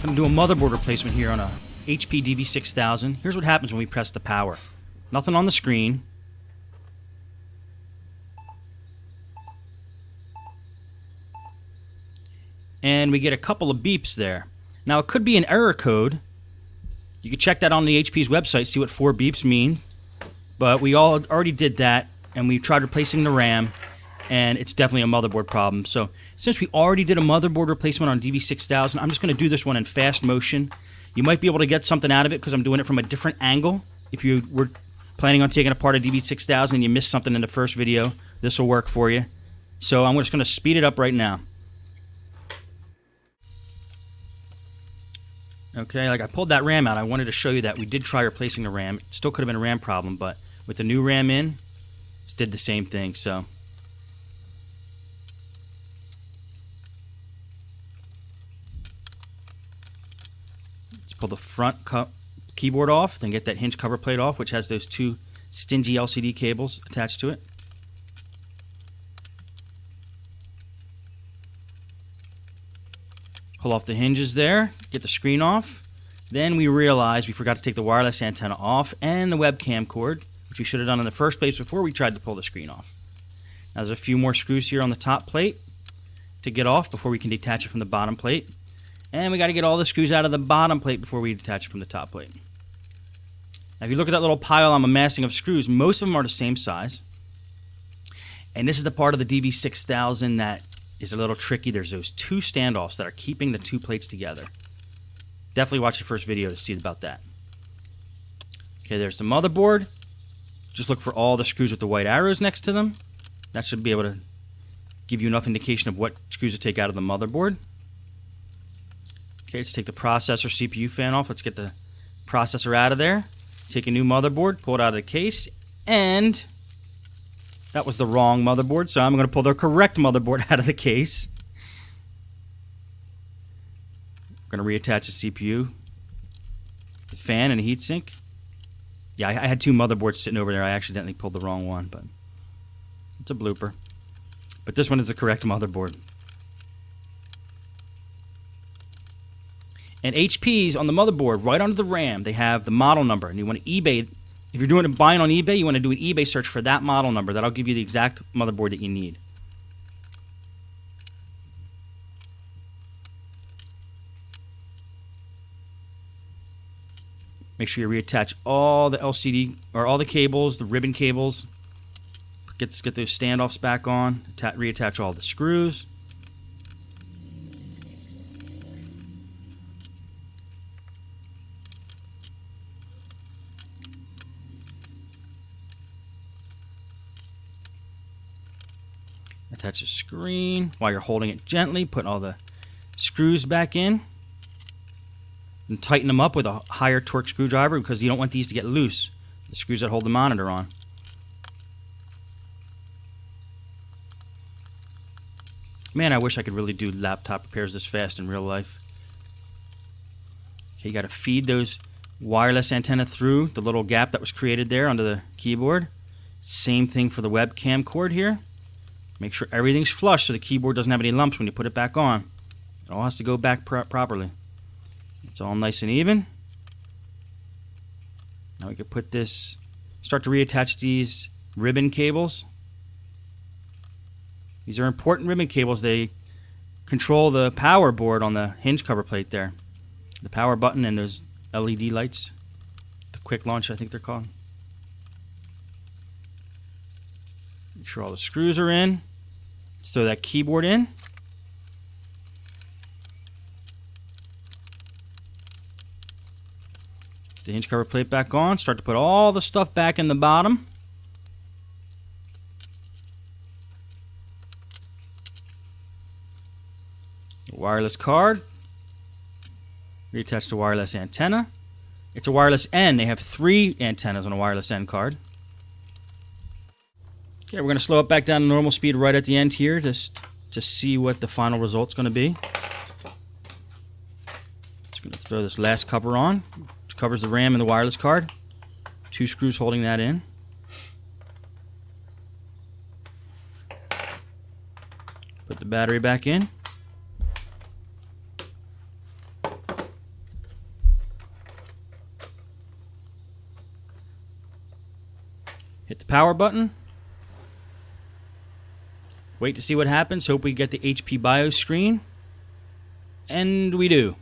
I'm going to do a motherboard replacement here on a HPDV6000. Here's what happens when we press the power. Nothing on the screen. And we get a couple of beeps there. Now, it could be an error code. You can check that on the HP's website, see what 4 beeps mean. But we already did that, and we tried replacing the RAM, and it's definitely a motherboard problem. So since we already did a motherboard replacement on DV6000, I'm just going to do this one in fast motion. You might be able to get something out of it because I'm doing it from a different angle. If you were planning on taking apart a DV6000 and you missed something in the first video, this will work for you. So I'm just going to speed it up right now. Okay, like I pulled that RAM out. I wanted to show you that we did try replacing the RAM. It still could have been a RAM problem, but with the new RAM in, it did the same thing. So let's pull the front keyboard off, then get that hinge cover plate off, which has those 2 stingy LCD cables attached to it. Pull off the hinges there, get the screen off. Then we realize we forgot to take the wireless antenna off and the webcam cord, which we should have done in the first place before we tried to pull the screen off. Now there's a few more screws here on the top plate to get off before we can detach it from the bottom plate. And we got to get all the screws out of the bottom plate before we detach it from the top plate. Now if you look at that little pile I'm amassing of screws, most of them are the same size. And this is the part of the DV6000 that is a little tricky. There's those 2 standoffs that are keeping the 2 plates together. Definitely watch the first video to see about that. Okay, there's the motherboard. Just look for all the screws with the white arrows next to them. That should be able to give you enough indication of what screws to take out of the motherboard. Okay, let's take the processor CPU fan off. Let's get the processor out of there. Take a new motherboard, pull it out of the case, and that was the wrong motherboard, so I'm going to pull the correct motherboard out of the case. I'm going to reattach the CPU, the fan, and the heatsink. Yeah, I had 2 motherboards sitting over there. I accidentally pulled the wrong one, but it's a blooper. But this one is the correct motherboard. And HP's on the motherboard, right under the RAM, they have the model number, and you want to eBay. If you're doing a buying on eBay, you want to do an eBay search for that model number. That'll give you the exact motherboard that you need. Make sure you reattach all the LCD or all the cables, the ribbon cables. Get those standoffs back on. Reattach all the screws. Attach the screen while you're holding it gently. Put all the screws back in. And tighten them up with a higher torque screwdriver because you don't want these to get loose. The screws that hold the monitor on. Man, I wish I could really do laptop repairs this fast in real life. Okay, you got to feed those wireless antenna through the little gap that was created there under the keyboard. Same thing for the webcam cord here. Make sure everything's flush so the keyboard doesn't have any lumps when you put it back on. It all has to go back properly. It's all nice and even. Now we can put this, start to reattach these ribbon cables. These are important ribbon cables. They control the power board on the hinge cover plate there. The power button and those LED lights. The quick launch, I think they're called. Make sure all the screws are in. Let's throw that keyboard in. The hinge cover plate back on. Start to put all the stuff back in the bottom. Wireless card. Reattach the wireless antenna. It's a wireless N. They have 3 antennas on a wireless N card. Okay, we're going to slow it back down to normal speed right at the end here just to see what the final result's going to be. Just going to throw this last cover on. Which covers the RAM and the wireless card. 2 screws holding that in. Put the battery back in. Hit the power button. Wait to see what happens. Hope we get the HP BIOS screen. And we do.